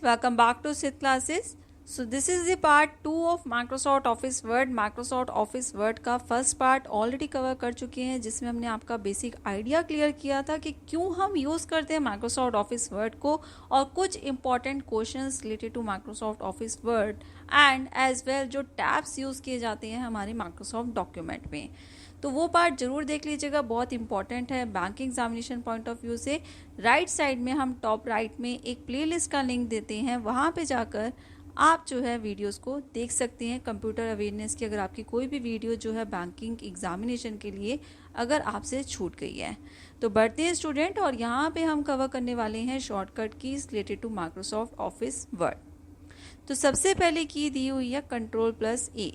Welcome back to Sid classes. So this is the part 2 of Microsoft Office Word. Microsoft Office Word का first part already cover कर चुके हैं, जिसमें हमने आपका बेसिक आइडिया क्लियर किया था कि क्यों हम यूज़ करते हैं Microsoft Office Word को, और कुछ important questions related to Microsoft Office Word and as well जो टैब्स यूज़ किए जाते हैं हमारे Microsoft डॉक्यूमेंट में। तो वो पार्ट जरूर देख लीजिएगा, बहुत इंपॉर्टेंट है banking examination point of view से। राइट साइड में हम टॉप राइट में एक प्लेलिस्ट का लिंक देते हैं, वहाँ पे जाकर आप जो है वीडियोस को देख सकते हैं। कंप्यूटर अवेयरनेस की अगर आपकी कोई भी वीडियो जो है बैंकिंग एग्जामिनेशन के लिए अगर आपसे छूट गई है तो बढ़ते हैं स्टूडेंट, और यहाँ पे हम कवर करने वाले हैं shortcut keys related to Microsoft Office Word. तो सबसे पहले की दी हुई है Ctrl+A।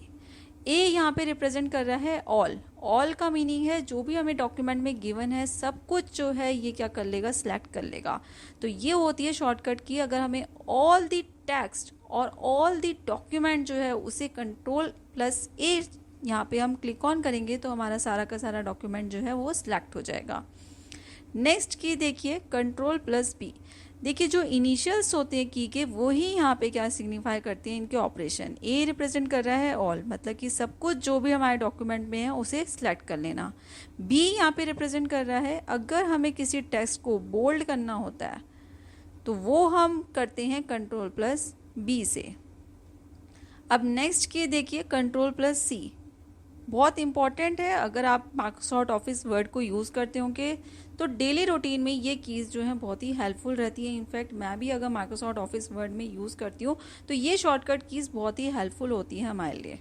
ए यहाँ पे रिप्रेजेंट कर रहा है ऑल। ऑल का मीनिंग है जो भी हमें डॉक्यूमेंट में गिवन है सब कुछ जो है ये क्या कर लेगा, सिलेक्ट कर लेगा। तो ये होती है शॉर्टकट की। अगर हमें ऑल द टेक्स्ट और ऑल द डॉक्यूमेंट जो है उसे Ctrl+A यहाँ पे हम क्लिक ऑन करेंगे तो हमारा सारा का सारा डॉक्यूमेंट जो है वो सिलेक्ट हो जाएगा। नेक्स्ट की देखिए Ctrl+B। देखिए जो इनिशियल्स होते हैं की के वो ही यहाँ पे क्या सिग्निफाई करते हैं, इनके ऑपरेशन। ए रिप्रेजेंट कर रहा है ऑल, मतलब कि सब कुछ जो भी हमारे डॉक्यूमेंट में है उसे सिलेक्ट कर लेना। बी यहाँ पे रिप्रेजेंट कर रहा है अगर हमें किसी टेक्स्ट को बोल्ड करना होता है तो वो हम करते हैं Ctrl+B से। अब नेक्स्ट की देखिए Ctrl+C। बहुत इंपॉर्टेंट है, अगर आप माइक्रोसॉफ्ट ऑफिस वर्ड को यूज़ करते होंगे तो डेली रूटीन में ये कीज़ जो है बहुत ही हेल्पफुल रहती है। इनफैक्ट मैं भी अगर माइक्रोसॉफ्ट ऑफिस वर्ड में यूज़ करती हूँ तो ये शॉर्टकट कीज़ बहुत ही हेल्पफुल होती है हमारे लिए।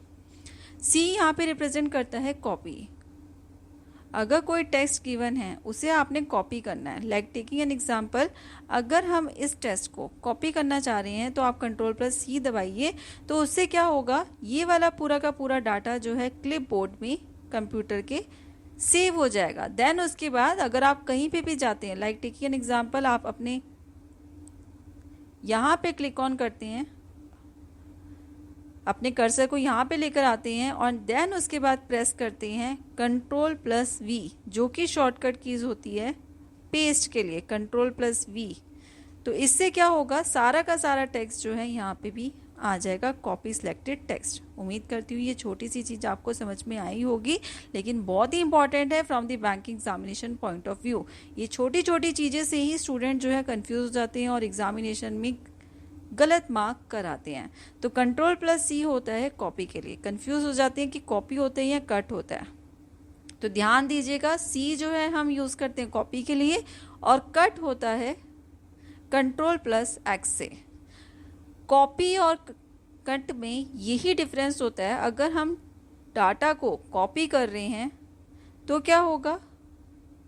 सी यहाँ पे रिप्रेजेंट करता है कॉपी। अगर कोई टेक्स्ट गिवन है उसे आपने कॉपी करना है। लाइक टेकिंग एन एग्जांपल, अगर हम इस टेक्स्ट को कॉपी करना चाह रहे हैं तो आप Ctrl+C दबाइए, तो उससे क्या होगा, ये वाला पूरा का पूरा डाटा जो है क्लिपबोर्ड में कंप्यूटर के सेव हो जाएगा। देन उसके बाद अगर आप कहीं पे भी जाते हैं, लाइक टेकिंग एन एग्जांपल, आप अपने यहाँ पे क्लिक ऑन करते हैं, अपने कर्सर को यहाँ पे लेकर आते हैं और देन उसके बाद प्रेस करते हैं Ctrl+V, जो कि शॉर्टकट कीज होती है पेस्ट के लिए, Ctrl+V। तो इससे क्या होगा, सारा का सारा टेक्स्ट जो है यहाँ पे भी आ जाएगा, कॉपी सिलेक्टेड टेक्स्ट। उम्मीद करती हूँ ये छोटी सी चीज़ आपको समझ में आई होगी, लेकिन बहुत ही इंपॉर्टेंट है from the banking examination point of view. ये छोटी छोटी चीज़ें से ही स्टूडेंट जो है कन्फ्यूज हो जाते हैं और एग्जामिनेशन में गलत मार्क कराते हैं। तो Ctrl+C होता है कॉपी के लिए। कंफ्यूज हो जाते हैं कि कॉपी होता है या कट होता है, तो ध्यान दीजिएगा, सी जो है हम यूज़ करते हैं कॉपी के लिए और कट होता है Ctrl+X से। कॉपी और कट में यही डिफरेंस होता है। अगर हम डाटा को कॉपी कर रहे हैं तो क्या होगा,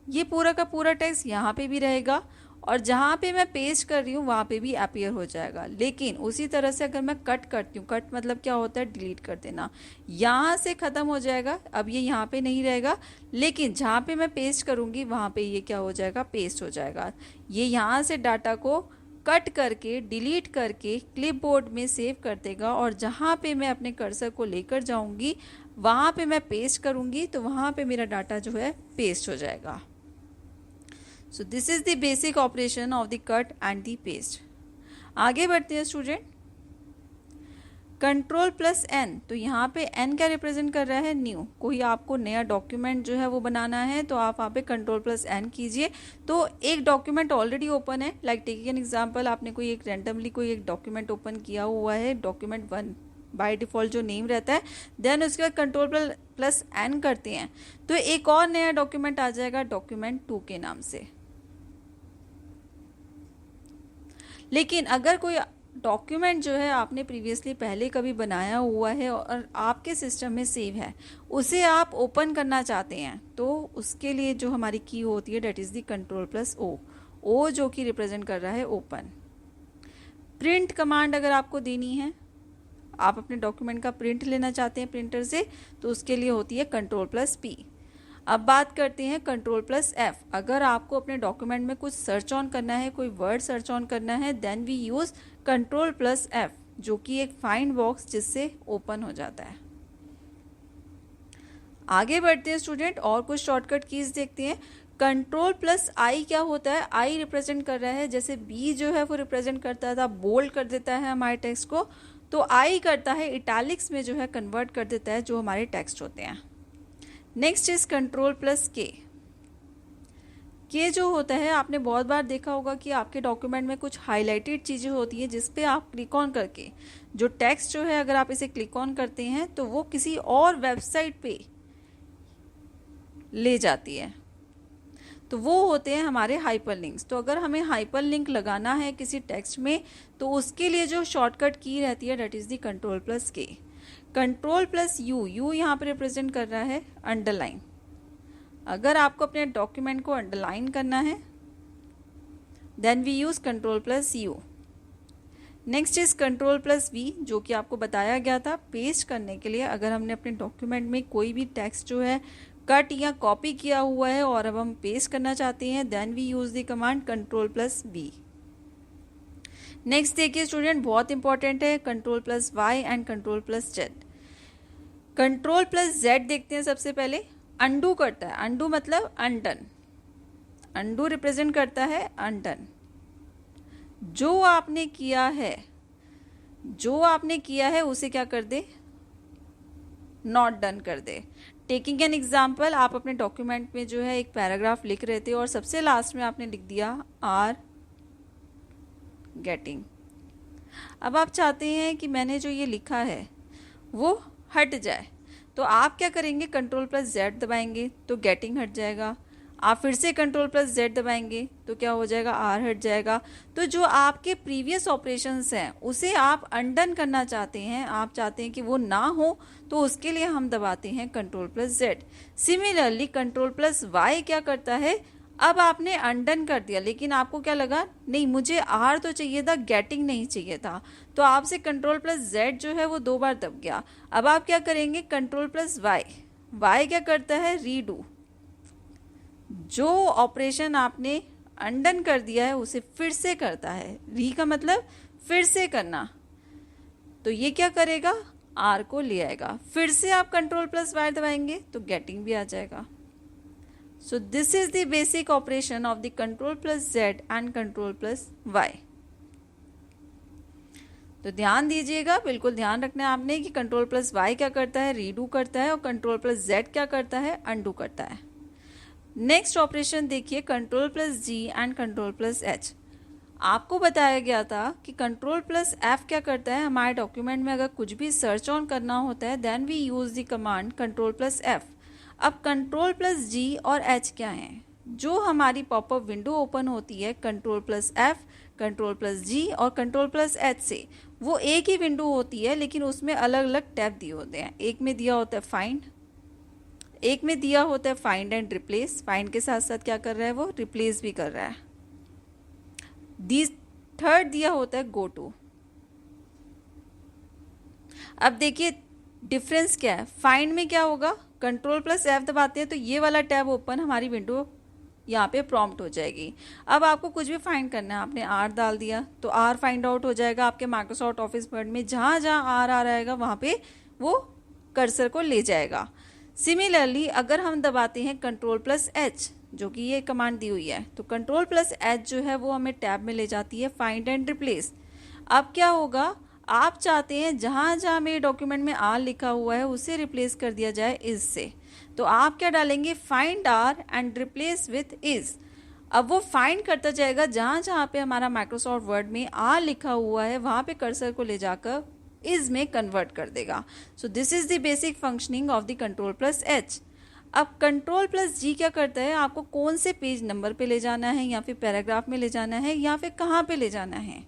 ये पूरा का पूरा टेक्स्ट यहाँ पे भी रहेगा और जहाँ पे मैं पेस्ट कर रही हूँ वहाँ पे भी अपीयर हो जाएगा। लेकिन उसी तरह से अगर मैं कट करती हूँ, कट मतलब क्या होता है, डिलीट कर देना, यहाँ से ख़त्म हो जाएगा, अब ये यहाँ पे नहीं रहेगा, लेकिन जहाँ पे मैं पेस्ट करूँगी वहाँ पे ये क्या हो जाएगा, पेस्ट हो जाएगा। ये यहाँ से डाटा को कट करके डिलीट करके क्लिपबोर्ड में सेव कर देगा, और जहाँ पे मैं अपने कर्सर को लेकर जाऊँगी वहाँ पे मैं पेस्ट करूँगी तो वहाँ पे मेरा डाटा जो है पेस्ट हो जाएगा। So this is the basic operation of the cut and the paste. आगे बढ़ते हैं स्टूडेंट, Ctrl+N। तो यहाँ पे N क्या रिप्रेजेंट कर रहा है, न्यू। कोई आपको नया डॉक्यूमेंट जो है वो बनाना है तो आप वहाँ पे Ctrl+N कीजिए। तो एक डॉक्यूमेंट ऑलरेडी ओपन है, लाइक टेकिंग एन एग्जांपल, आपने कोई एक रैंडमली कोई एक डॉक्यूमेंट ओपन किया हुआ है, डॉक्यूमेंट 1 बाय डिफ़ॉल्ट जो नेम रहता है, देन उसके बाद Ctrl+N करते हैं तो एक और नया डॉक्यूमेंट आ जाएगा डॉक्यूमेंट 2 के नाम से। लेकिन अगर कोई डॉक्यूमेंट जो है आपने प्रीवियसली पहले कभी बनाया हुआ है और आपके सिस्टम में सेव है, उसे आप ओपन करना चाहते हैं तो उसके लिए जो हमारी की होती है डेट इज़ दी Ctrl+O। ओ जो कि रिप्रेजेंट कर रहा है ओपन। प्रिंट कमांड अगर आपको देनी है, आप अपने डॉक्यूमेंट का प्रिंट लेना चाहते हैं प्रिंटर से, तो उसके लिए होती है Ctrl+P। अब बात करते हैं Ctrl+F। अगर आपको अपने डॉक्यूमेंट में कुछ सर्च ऑन करना है, कोई वर्ड सर्च ऑन करना है, देन वी यूज़ Ctrl+F, जो कि एक फाइंड बॉक्स जिससे ओपन हो जाता है। आगे बढ़ते हैं स्टूडेंट और कुछ शॉर्टकट कीज देखते हैं। कंट्रोल प्लस आई क्या होता है, आई रिप्रेजेंट कर रहा है, जैसे बी जो है वो रिप्रेजेंट करता था, बोल्ड कर देता है हमारे टेक्स्ट को, तो आई करता है इटैलिक्स में जो है कन्वर्ट कर देता है जो हमारे टेक्स्ट होते हैं। नेक्स्ट इज कंट्रोल प्लस के। के जो होता है, आपने बहुत बार देखा होगा कि आपके डॉक्यूमेंट में कुछ हाईलाइटेड चीज़ें होती हैं जिस पे आप क्लिक ऑन करके जो टेक्स्ट जो है अगर आप इसे क्लिक ऑन करते हैं तो वो किसी और वेबसाइट पे ले जाती है, तो वो होते हैं हमारे हाइपरलिंक्स। तो अगर हमें हाइपरलिंक लगाना है किसी टेक्स्ट में तो उसके लिए जो शॉर्टकट की रहती है that is the control plus के। कंट्रोल प्लस यू, यू यहाँ पे रिप्रेजेंट कर रहा है अंडरलाइन। अगर आपको अपने डॉक्यूमेंट को अंडरलाइन करना है then we use control plus U. Next is control plus V, जो कि आपको बताया गया था पेस्ट करने के लिए। अगर हमने अपने डॉक्यूमेंट में कोई भी टेक्स्ट जो है कट या कॉपी किया हुआ है और अब हम पेस्ट करना चाहते हैं then we use the command control plus V. Next देखिए स्टूडेंट, बहुत इंपॉर्टेंट है control plus Y and control plus Z. Control plus Z देखते हैं सबसे पहले। अंडू करता है, अंडू मतलब अनडन, अंडू रिप्रेजेंट करता है अनडन। जो आपने किया है, जो आपने किया है उसे क्या कर दे, नॉट डन कर दे। टेकिंग एन एग्जाम्पल, आप अपने डॉक्यूमेंट में जो है एक पैराग्राफ लिख रहे थे और सबसे लास्ट में आपने लिख दिया आर गेटिंग। अब आप चाहते हैं कि मैंने जो ये लिखा है वो हट जाए, तो आप क्या करेंगे, कंट्रोल प्लस जेड दबाएंगे तो गेटिंग हट जाएगा। आप फिर से कंट्रोल प्लस जेड दबाएंगे तो क्या हो जाएगा, आर हट जाएगा। तो जो आपके प्रीवियस ऑपरेशंस हैं उसे आप अनडन करना चाहते हैं, आप चाहते हैं कि वो ना हो, तो उसके लिए हम दबाते हैं control plus Z. Similarly control plus Y क्या करता है, अब आपने अनडन कर दिया लेकिन आपको क्या लगा, नहीं मुझे आर तो चाहिए था, गेटिंग नहीं चाहिए था, तो आपसे कंट्रोल प्लस जेड जो है वो 2 बार दब गया। अब आप क्या करेंगे, कंट्रोल प्लस वाई, वाई क्या करता है, रीडू। जो ऑपरेशन आपने अनडन कर दिया है उसे फिर से करता है, री का मतलब फिर से करना, तो ये क्या करेगा, आर को ले आएगा। फिर से आप कंट्रोल प्लस वाई दबाएंगे तो गेटिंग भी आ जाएगा। So this is the basic operation of the control plus Z and control plus Y. तो ध्यान दीजिएगा, बिल्कुल ध्यान रखना है आपने कि कंट्रोल प्लस वाई क्या करता है, रीडू करता है, और कंट्रोल प्लस जेड क्या करता है, अनडू करता है। नेक्स्ट ऑपरेशन देखिए, control plus G and control plus H. आपको बताया गया था कि कंट्रोल प्लस एफ क्या करता है, हमारे डॉक्यूमेंट में अगर कुछ भी सर्च ऑन करना होता है then we use the command control plus F. अब कंट्रोल प्लस जी और एच क्या है, जो हमारी पॉपअप विंडो ओपन होती है control plus F, control plus G और कंट्रोल प्लस एच से, वो एक ही विंडो होती है लेकिन उसमें अलग अलग टैब दिए होते हैं। एक में दिया होता है फाइंड, एक में दिया होता है फाइंड एंड रिप्लेस, फाइंड के साथ साथ क्या कर रहा है वो रिप्लेस भी कर रहा है। थर्ड दिया होता है गो टू। अब देखिए डिफरेंस क्या है, फाइंड में क्या होगा, कंट्रोल प्लस एफ दबाते हैं तो ये वाला टैब ओपन, हमारी विंडो यहाँ पे प्रॉम्प्ट हो जाएगी। अब आपको कुछ भी फाइंड करना है, आपने आर डाल दिया तो आर फाइंड आउट हो जाएगा आपके माइक्रोसॉफ्ट ऑफिस वर्ड में, जहाँ जहाँ आर आ रहेगा वहाँ पे वो कर्सर को ले जाएगा। सिमिलरली अगर हम दबाते हैं कंट्रोल प्लस एच, जो कि ये कमांड दी हुई है, तो कंट्रोल प्लस एच जो है वो हमें टैब में ले जाती है फाइंड एंड रिप्लेस। अब क्या होगा, आप चाहते हैं जहाँ जहाँ मेरे डॉक्यूमेंट में आर लिखा हुआ है उसे रिप्लेस कर दिया जाए इज से, तो आप क्या डालेंगे, find or and replace with is. अब वो फाइंड करता जाएगा जहाँ जहाँ पे हमारा माइक्रोसॉफ्ट वर्ड में आर लिखा हुआ है वहाँ पे कर्सर को ले जाकर इज में कन्वर्ट कर देगा। सो this is the basic functioning of the control plus H. अब कंट्रोल प्लस जी क्या करता है, आपको कौन से पेज नंबर पे ले जाना है या फिर पैराग्राफ में ले जाना है या फिर कहाँ पे ले जाना है,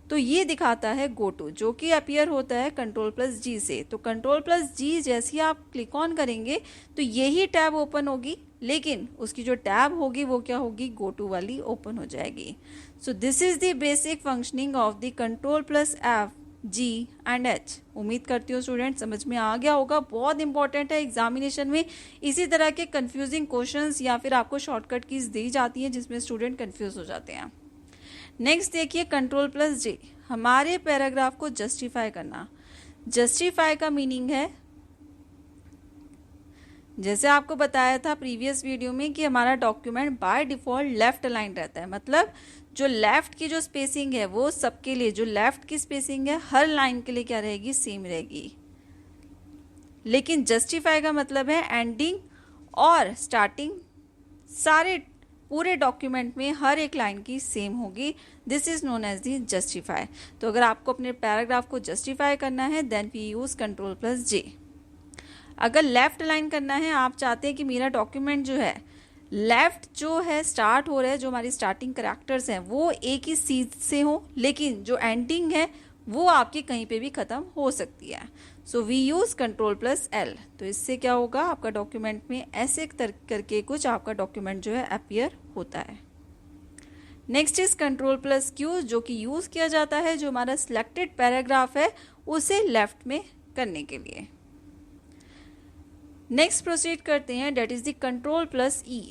तो ये दिखाता है गो टू, जो कि अपीयर होता है कंट्रोल प्लस जी से। तो कंट्रोल प्लस जी जैसे ही आप क्लिक ऑन करेंगे तो यही टैब ओपन होगी, लेकिन उसकी जो टैब होगी वो क्या होगी, गो टू वाली ओपन हो जाएगी। So this is the basic functioning of the control plus F, G and H. उम्मीद करती हूँ स्टूडेंट समझ में आ गया होगा, बहुत इंपॉर्टेंट है एग्जामिनेशन में। इसी तरह के कंफ्यूजिंग क्वेश्चंस या फिर आपको शॉर्टकट कीज दी जाती हैं जिसमें स्टूडेंट कंफ्यूज हो जाते हैं। नेक्स्ट देखिए कंट्रोल प्लस जे, हमारे पैराग्राफ को जस्टिफाई करना। जस्टिफाई का मीनिंग है जैसे आपको बताया था प्रीवियस वीडियो में कि हमारा document by default left align रहता है, मतलब जो लेफ्ट की जो स्पेसिंग है वो सबके लिए, जो लेफ्ट की स्पेसिंग है हर लाइन के लिए क्या रहेगी, सेम रहेगी। लेकिन जस्टिफाई का मतलब है एंडिंग और स्टार्टिंग सारे पूरे डॉक्यूमेंट में हर एक लाइन की सेम होगी। This is known as the justify. तो अगर आपको अपने पैराग्राफ को जस्टिफाई करना है देन वी यूज Ctrl+J। अगर लेफ्ट लाइन करना है, आप चाहते हैं कि मेरा डॉक्यूमेंट जो है लेफ्ट जो है स्टार्ट हो रहा है, जो हमारी स्टार्टिंग करैक्टर्स हैं वो एक ही सीध से हो, लेकिन जो एंडिंग है वो आपकी कहीं पे भी ख़त्म हो सकती है। So we use Ctrl+L। तो इससे क्या होगा, आपका डॉक्यूमेंट में ऐसे करके कुछ आपका डॉक्यूमेंट जो है अपीयर होता है। नेक्स्ट इज Ctrl+Q, जो कि यूज़ किया जाता है जो हमारा सिलेक्टेड पैराग्राफ है उसे लेफ्ट में करने के लिए। नेक्स्ट प्रोसीड करते हैं, डेट इज़ द Ctrl+E।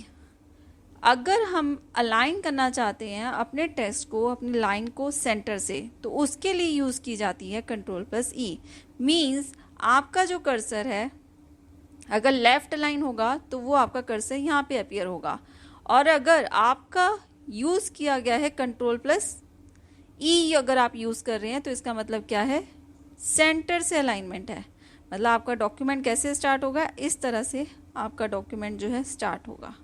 अगर हम अलाइन करना चाहते हैं अपने टेक्स्ट को, अपनी लाइन को सेंटर से, तो उसके लिए यूज़ की जाती है Ctrl+E। मीन्स आपका जो कर्सर है अगर लेफ्ट लाइन होगा तो वो आपका कर्सर यहाँ पे अपीयर होगा, और अगर आपका यूज़ किया गया है Ctrl+E अगर आप यूज़ कर रहे हैं तो इसका मतलब क्या है, सेंटर से अलाइनमेंट है। मतलब आपका डॉक्यूमेंट कैसे स्टार्ट होगा, इस तरह से आपका डॉक्यूमेंट जो है स्टार्ट होगा,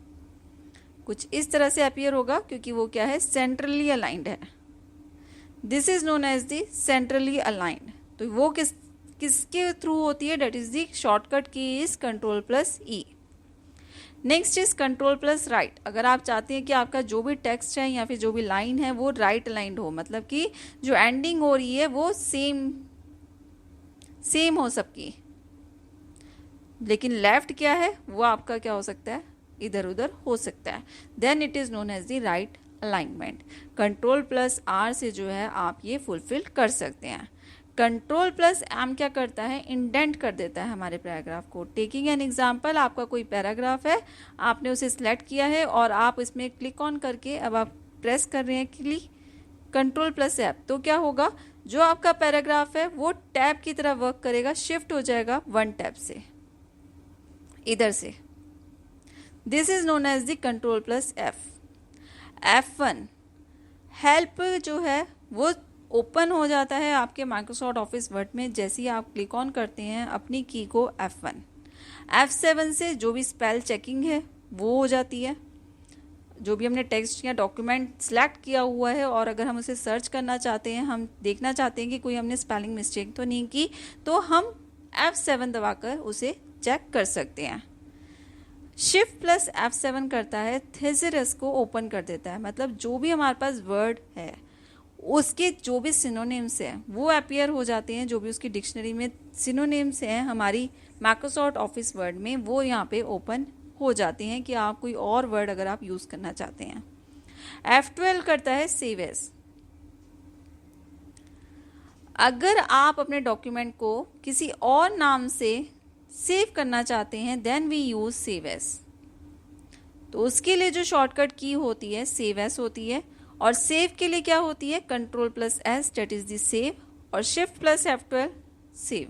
कुछ इस तरह से अपीयर होगा क्योंकि वो क्या है, सेंट्रली अलाइंड है। This is known as the centrally aligned. तो वो किसके थ्रू होती है, that is the shortcut key is Ctrl+E। Next is Ctrl+Right। अगर आप चाहते हैं कि आपका जो भी टेक्स्ट है या फिर जो भी लाइन है वो राइट अलाइंड हो, मतलब कि जो एंडिंग हो रही है वो सेम हो सबकी, लेकिन लेफ्ट क्या है वो आपका क्या हो सकता है, इधर उधर हो सकता है, then it is known as the right alignment. Ctrl+R से जो है आप ये फुलफिल कर सकते हैं। Ctrl+M क्या करता है, इंडेंट कर देता है हमारे पैराग्राफ को। टेकिंग एन एग्जाम्पल, आपका कोई पैराग्राफ है, आपने उसे सिलेक्ट किया है और आप इसमें क्लिक ऑन करके अब आप प्रेस कर रहे हैं क्लिक Ctrl+F, तो क्या होगा, जो आपका पैराग्राफ है वो टैब की तरह वर्क करेगा, शिफ्ट हो जाएगा वन टैब से इधर से। This is known as the Ctrl+F। F1 help जो है वो ओपन हो जाता है आपके माइक्रोसॉफ्ट ऑफिस वर्ड में जैसे ही आप क्लिक ऑन करते हैं अपनी की को F1। F7 से जो भी स्पेल चेकिंग है वो हो जाती है, जो भी हमने टेक्स्ट या डॉक्यूमेंट सेलेक्ट किया हुआ है और अगर हम उसे सर्च करना चाहते हैं, हम देखना चाहते हैं कि कोई हमने स्पेलिंग मिस्टेक तो नहीं की, तो हम F7 दबाकर उसे चेक कर सकते हैं। Shift+F7 करता है थेसेरस को ओपन कर देता है, मतलब जो भी हमारे पास वर्ड है उसके जो भी सिनोनिम्स हैं वो अपीयर हो जाते हैं, जो भी उसकी डिक्शनरी में सिनोनिम्स हैं हमारी माइक्रोसॉफ्ट ऑफिस वर्ड में वो यहाँ पे ओपन हो जाते हैं कि आप कोई और वर्ड अगर आप यूज़ करना चाहते हैं। F12 करता है सेव एज। अगर आप अपने डॉक्यूमेंट को किसी और नाम से सेव करना चाहते हैं then we use save as. तो उसके लिए जो शॉर्टकट की होती है सेव एज होती है, और सेव के लिए क्या होती है Ctrl+S, date is the save, और Shift+F12 सेव।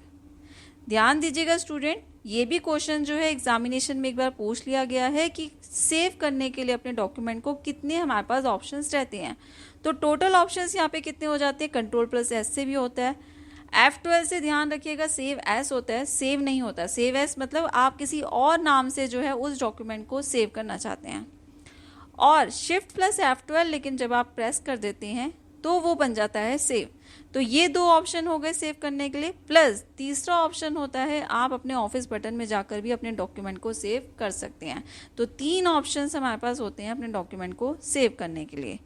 ध्यान दीजिएगा स्टूडेंट, ये भी क्वेश्चन जो है एग्जामिनेशन में एक बार पूछ लिया गया है कि सेव करने के लिए अपने डॉक्यूमेंट को कितने हमारे पास ऑप्शंस रहते हैं। तो टोटल ऑप्शंस यहाँ पे कितने हो जाते हैं, Ctrl+S से भी होता है। F12 से ध्यान रखिएगा सेव एस होता है, सेव नहीं होता। सेव एस मतलब आप किसी और नाम से जो है उस डॉक्यूमेंट को सेव करना चाहते हैं, और Shift+F12 लेकिन जब आप प्रेस कर देते हैं तो वो बन जाता है सेव। तो ये दो ऑप्शन हो गए सेव करने के लिए, प्लस तीसरा ऑप्शन होता है आप अपने ऑफिस बटन में जाकर भी अपने डॉक्यूमेंट को सेव कर सकते हैं। तो 3 ऑप्शंस हमारे पास होते हैं अपने डॉक्यूमेंट को सेव करने के लिए।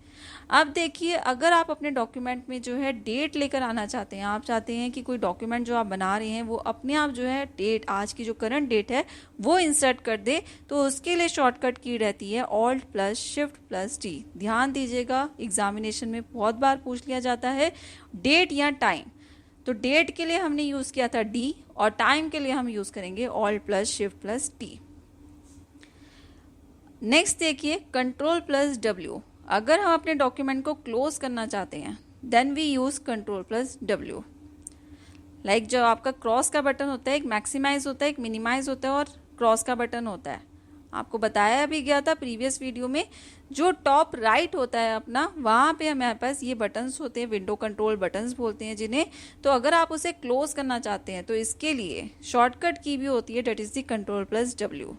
अब देखिए, अगर आप अपने डॉक्यूमेंट में जो है डेट लेकर आना चाहते हैं, आप चाहते हैं कि कोई डॉक्यूमेंट जो आप बना रहे हैं वो अपने आप जो है डेट, आज की जो करंट डेट है वो इंसर्ट कर दे, तो उसके लिए शॉर्टकट की रहती है Alt+Shift+D। ध्यान दीजिएगा, एग्जामिनेशन में बहुत बार पूछ लिया जाता है डेट या टाइम। तो डेट के लिए हमने यूज़ किया था D और टाइम के लिए हम यूज़ करेंगे Alt+Shift+D। नेक्स्ट देखिए Ctrl+W। अगर हम अपने डॉक्यूमेंट को क्लोज करना चाहते हैं then we use Ctrl+W। Like जो आपका क्रॉस का बटन होता है, एक मैक्सिमाइज होता है, एक मिनिमाइज होता है और क्रॉस का बटन होता है, आपको बताया भी गया था प्रीवियस वीडियो में। जो टॉप राइट होता है अपना, वहाँ पे हमारे पास ये बटन्स होते हैं, विंडो कंट्रोल बटन्स बोलते हैं जिन्हें। तो अगर आप उसे क्लोज करना चाहते हैं तो इसके लिए शॉर्टकट की भी होती है, that is the control plus W।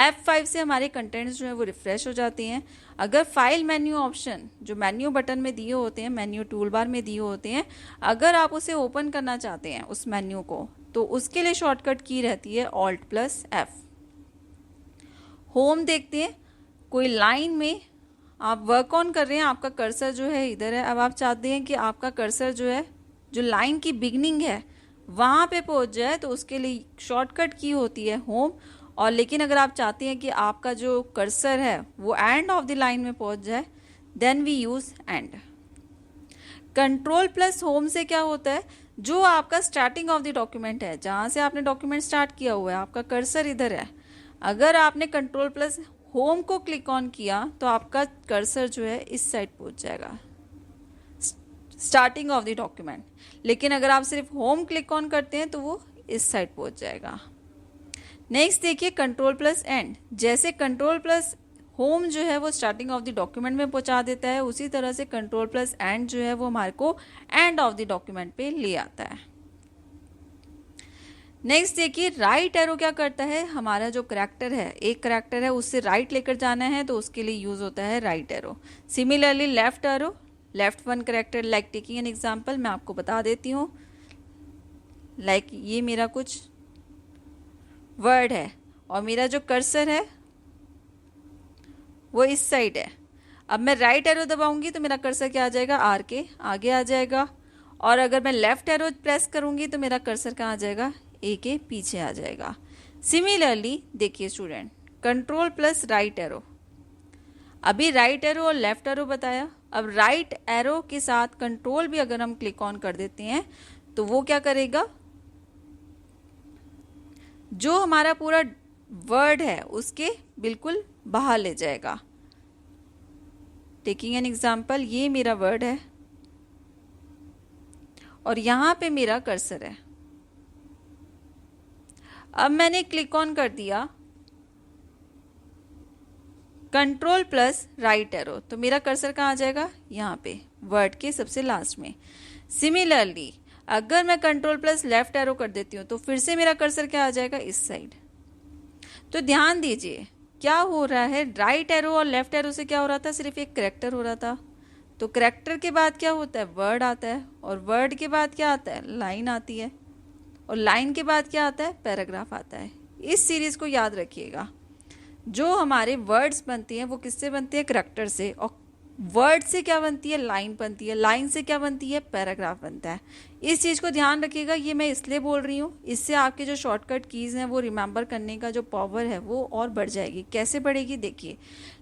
F5 से हमारे कंटेंट्स जो है वो रिफ्रेश हो जाते हैं। अगर फाइल मेन्यू ऑप्शन जो मेन्यू बटन में दिए होते हैं, मेन्यू टूल बार में दिए होते हैं, अगर आप उसे ओपन करना चाहते हैं उस मेन्यू को, तो उसके लिए शॉर्टकट की रहती है Alt प्लस F। होम देखते हैं, कोई लाइन में आप वर्क ऑन कर रहे हैं, आपका कर्सर जो है इधर है, अब आप चाहते हैं कि आपका कर्सर जो है जो लाइन की बिगनिंग है वहाँ पे पहुँच जाए, तो उसके लिए शॉर्टकट की होती है होम। और लेकिन अगर आप चाहते हैं कि आपका जो कर्सर है वो एंड ऑफ द लाइन में पहुँच जाए, then we use end. Control plus home से क्या होता है, जो आपका स्टार्टिंग ऑफ द डॉक्यूमेंट है, जहाँ से आपने डॉक्यूमेंट स्टार्ट किया हुआ है, आपका कर्सर इधर है, अगर आपने कंट्रोल प्लस होम को क्लिक ऑन किया तो आपका कर्सर जो है इस साइड पहुंच जाएगा, स्टार्टिंग ऑफ द डॉक्यूमेंट। लेकिन अगर आप सिर्फ होम क्लिक ऑन करते हैं तो वो इस साइड पहुंच जाएगा। नेक्स्ट देखिए कंट्रोल प्लस एंड। जैसे कंट्रोल प्लस होम जो है वो स्टार्टिंग ऑफ द डॉक्यूमेंट में पहुंचा देता है, उसी तरह से कंट्रोल प्लस एंड जो है वो हमारे को एंड ऑफ द डॉक्यूमेंट पे ले आता है। नेक्स्ट देखिए राइट एरो क्या करता है, हमारा जो करैक्टर है, एक करैक्टर है उससे राइट लेकर जाना है तो उसके लिए यूज होता है right arrow. Similarly left arrow, left one character, like taking an example मैं आपको बता देती हूँ। लाइक ये मेरा कुछ वर्ड है और मेरा जो कर्सर है वो इस साइड है। अब मैं राइट एरो दबाऊंगी तो मेरा कर्सर क्या आ जाएगा, आर के आगे आ जाएगा। और अगर मैं लेफ्ट एरो प्रेस करूंगी तो मेरा कर्सर कहाँ आ जाएगा, ए के पीछे आ जाएगा। सिमिलरली देखिए student, control plus right arrow, अभी राइट एरो और लेफ्ट एरो बताया, अब राइट एरो के साथ कंट्रोल भी अगर हम क्लिक ऑन कर देते हैं तो वो क्या करेगा, जो हमारा पूरा वर्ड है उसके बिल्कुल बाहर ले जाएगा। टेकिंग एन एग्जाम्पल, ये मेरा वर्ड है और यहां पे मेरा कर्सर है। अब मैंने क्लिक ऑन कर दिया कंट्रोल प्लस राइट एरो, तो मेरा कर्सर कहाँ आ जाएगा, यहाँ पे वर्ड के सबसे लास्ट में। सिमिलरली अगर मैं कंट्रोल प्लस लेफ्ट एरो कर देती हूँ तो फिर से मेरा कर्सर क्या आ जाएगा, इस साइड। तो ध्यान दीजिए क्या हो रहा है, राइट एरो और लेफ्ट एरो से क्या हो रहा था, सिर्फ एक करैक्टर हो रहा था। तो करैक्टर के बाद क्या होता है, वर्ड आता है, और वर्ड के बाद क्या आता है, लाइन आती है, और लाइन के बाद क्या आता है, पैराग्राफ आता है। इस सीरीज को याद रखिएगा, जो हमारे वर्ड्स बनती हैं वो किससे बनती है, करैक्टर से, और वर्ड से क्या बनती है, लाइन बनती है, लाइन से क्या बनती है, पैराग्राफ बनता है। इस चीज़ को ध्यान रखिएगा, ये मैं इसलिए बोल रही हूँ, इससे आपके जो शॉर्टकट कीज़ हैं वो रिमेंबर करने का जो पावर है वो और बढ़ जाएगी। कैसे बढ़ेगी, देखिए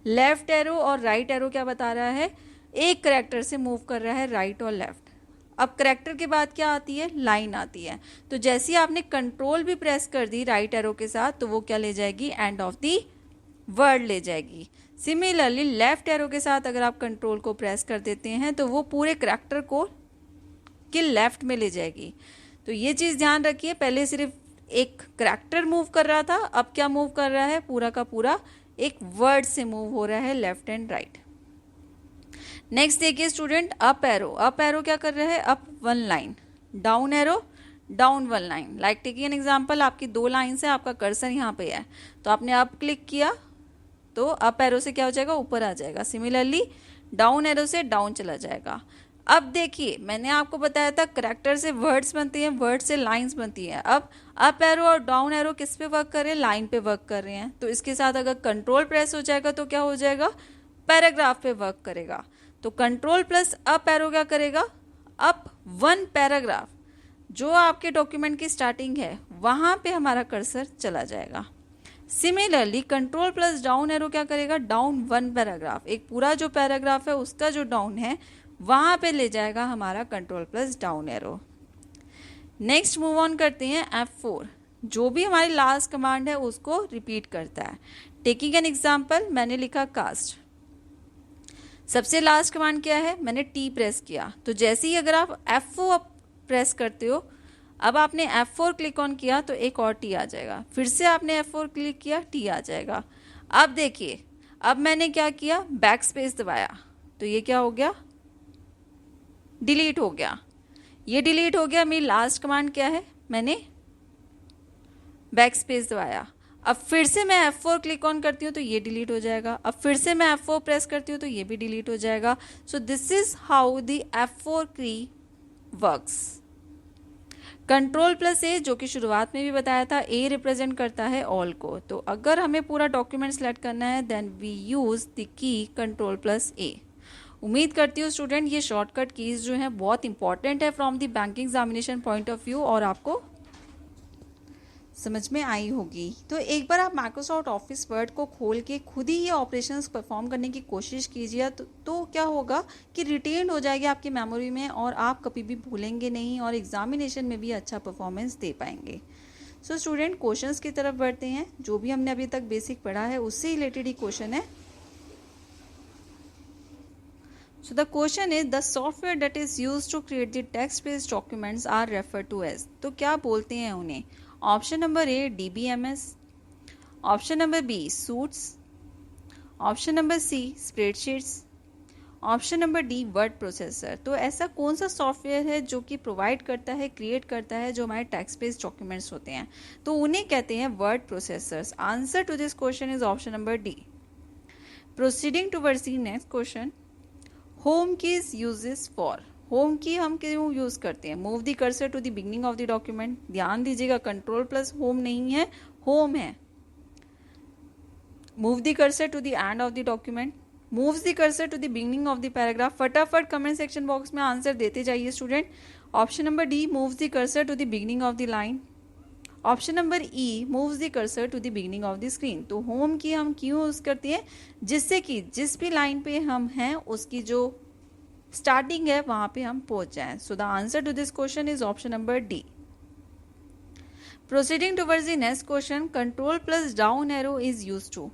लेफ्ट एरो और राइट एरो क्या बता रहा है, एक करैक्टर से मूव कर रहा है राइट और लेफ्ट। अब करैक्टर के बाद क्या आती है, लाइन आती है। तो जैसे ही आपने कंट्रोल भी प्रेस कर दी राइट एरो के साथ तो वो क्या ले जाएगी, एंड ऑफ दी वर्ड ले जाएगी। सिमिलरली लेफ्ट एरो के साथ अगर आप कंट्रोल को प्रेस कर देते हैं तो वो पूरे करैक्टर को के लेफ्ट में ले जाएगी। तो ये चीज़ ध्यान रखिए, पहले सिर्फ एक करैक्टर मूव कर रहा था, अब क्या मूव कर रहा है, पूरा का पूरा एक वर्ड से मूव हो रहा है लेफ्ट एंड राइट। नेक्स्ट देखिए student, up arrow, up arrow क्या कर रहा है, up one line, down arrow down one line. Like taking an example, आपकी दो लाइन है, आपका कर्सर यहाँ पे है, तो आपने अप क्लिक किया तो अप एरो से क्या हो जाएगा, ऊपर आ जाएगा। सिमिलरली डाउन एरो से डाउन चला जाएगा। अब देखिए मैंने आपको बताया था करैक्टर से वर्ड्स बनती हैं, वर्ड से लाइंस बनती हैं। अब अप एरो और डाउन एरो किस पे वर्क कर रहे हैं, लाइन पे वर्क कर रहे हैं। तो इसके साथ अगर कंट्रोल प्रेस हो जाएगा तो क्या हो जाएगा, पैराग्राफ पे वर्क करेगा। तो कंट्रोल प्लस अप एरो क्या करेगा, अप वन पैराग्राफ, जो आपके डॉक्यूमेंट की स्टार्टिंग है वहां पे हमारा कर्सर चला जाएगा। Similarly control plus down arrow क्या करेगा, डाउन वन पैराग्राफ, एक पूरा जो पैराग्राफ है उसका जो डाउन है वहां पे ले जाएगा हमारा control plus down arrow. Next move on करते हैं F4, जो भी हमारी लास्ट कमांड है उसको रिपीट करता है। टेकिंग एन एग्जांपल, मैंने लिखा कास्ट, सबसे लास्ट कमांड क्या है, मैंने T प्रेस किया, तो जैसे ही अगर आप F4 प्रेस करते हो, अब आपने F4 क्लिक ऑन किया तो एक और टी आ जाएगा, फिर से आपने F4 क्लिक किया, टी आ जाएगा। अब देखिए, अब मैंने क्या किया, बैक स्पेस दबाया तो ये क्या हो गया, डिलीट हो गया। ये डिलीट हो गया। मेरी लास्ट कमांड क्या है, मैंने बैक स्पेस दबाया। अब फिर से मैं F4 क्लिक ऑन करती हूँ तो ये डिलीट हो जाएगा। अब फिर से मैं F4 प्रेस करती हूँ तो ये भी डिलीट हो जाएगा। So this is how the F4 की वर्क्स। Ctrl+A, जो कि शुरुआत में भी बताया था, A रिप्रेजेंट करता है ऑल को। तो अगर हमें पूरा डॉक्यूमेंट सेलेक्ट करना है then we use the key Ctrl+A। उम्मीद करती हूँ स्टूडेंट ये शॉर्टकट कीज जो हैं बहुत इंपॉर्टेंट है from the banking examination point of view और आपको समझ में आई होगी। तो एक बार आप माइक्रोसॉफ्ट ऑफिस वर्ड को खोल के खुद ही ये ऑपरेशंस परफॉर्म करने की कोशिश कीजिए तो क्या होगा कि रिटेन हो जाएगी आपकी मेमोरी में और आप कभी भी भूलेंगे नहीं और एग्जामिनेशन में भी अच्छा परफॉर्मेंस दे पाएंगे। सो स्टूडेंट क्वेश्चंस की तरफ बढ़ते हैं। जो भी हमने अभी तक बेसिक पढ़ा है उससे रिलेटेड ही क्वेश्चन है। So the question is the software that is used to create the text-based documents are referred to as। तो क्या बोलते हैं उन्हें? Option number A DBMS, option number B suites, option number C spreadsheets, option number D word processor. तो ऐसा कौन सा software है जो कि प्रोवाइड करता है, क्रिएट करता है जो हमारे टेक्स्ट बेस्ड डॉक्यूमेंट्स होते हैं? तो उन्हें कहते हैं word processors. Answer to this question is option number D. Proceeding towards the next question, home keys uses for. Home key हम क्यों यूज करते हैं? Move the cursor to the beginning of the document. ध्यान दीजिएगा, Ctrl+Home नहीं है, home है। Move the cursor to the end of the document, moves the cursor to the beginning of the paragraph. फटाफट कमेंट सेक्शन बॉक्स में answer देते जाइए student. Option number D moves the cursor to the beginning of the line. Option number E moves the cursor to the beginning of the screen. तो home key हम क्यों use करते हैं? जिससे कि जिस भी लाइन पे हम हैं उसकी जो स्टार्टिंग है वहां पे हम पहुंच जाएं। So the answer to this question is option number D. Proceeding towards the next question, control down arrow is use to.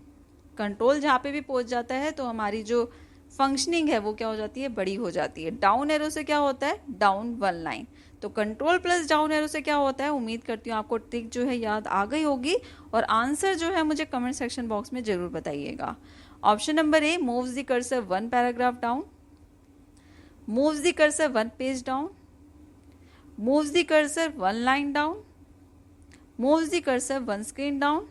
Control जहाँ पे भी पहुंच जाता है तो हमारी जो फंक्शनिंग है वो क्या हो जाती है, बड़ी हो जाती है। डाउन एरो से क्या होता है, डाउन वन लाइन। तो Ctrl+डाउन एरो से क्या होता है? उम्मीद करती हूँ आपको ट्रिक जो है याद आ गई होगी और आंसर जो है मुझे कमेंट सेक्शन बॉक्स में जरूर बताइएगा। Option number A moves the cursor one paragraph down, moves the cursor one page down, moves the cursor one line down, moves the cursor one screen down,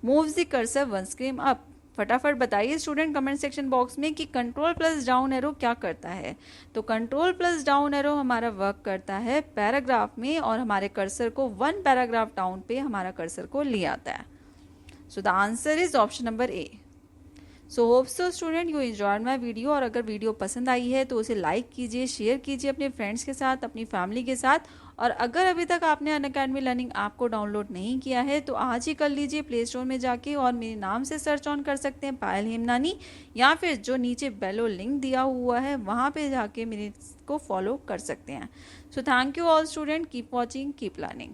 moves the cursor one screen up। फटाफट बताइए student comment section box में कि Ctrl+डाउन arrow क्या करता है। तो Ctrl+डाउन arrow हमारा work करता है पैराग्राफ में और हमारे कर्सर को वन पैराग्राफ डाउन पे हमारा कर्सर को ले आता है। सो the answer is option number A. So hope so student you enjoyed my video. और अगर वीडियो पसंद आई है तो उसे लाइक कीजिए, शेयर कीजिए अपने फ्रेंड्स के साथ, अपनी फैमिली के साथ। और अगर अभी तक आपने अनअकैडमी लर्निंग ऐप को डाउनलोड नहीं किया है तो आज ही कर लीजिए प्ले स्टोर में जाके और मेरे नाम से सर्च ऑन कर सकते हैं पायल हेमनानी, या फिर जो नीचे बेलो लिंक दिया हुआ है वहाँ पे जाके मेरे को फॉलो कर सकते हैं। So thank you all student, keep watching, keep learning.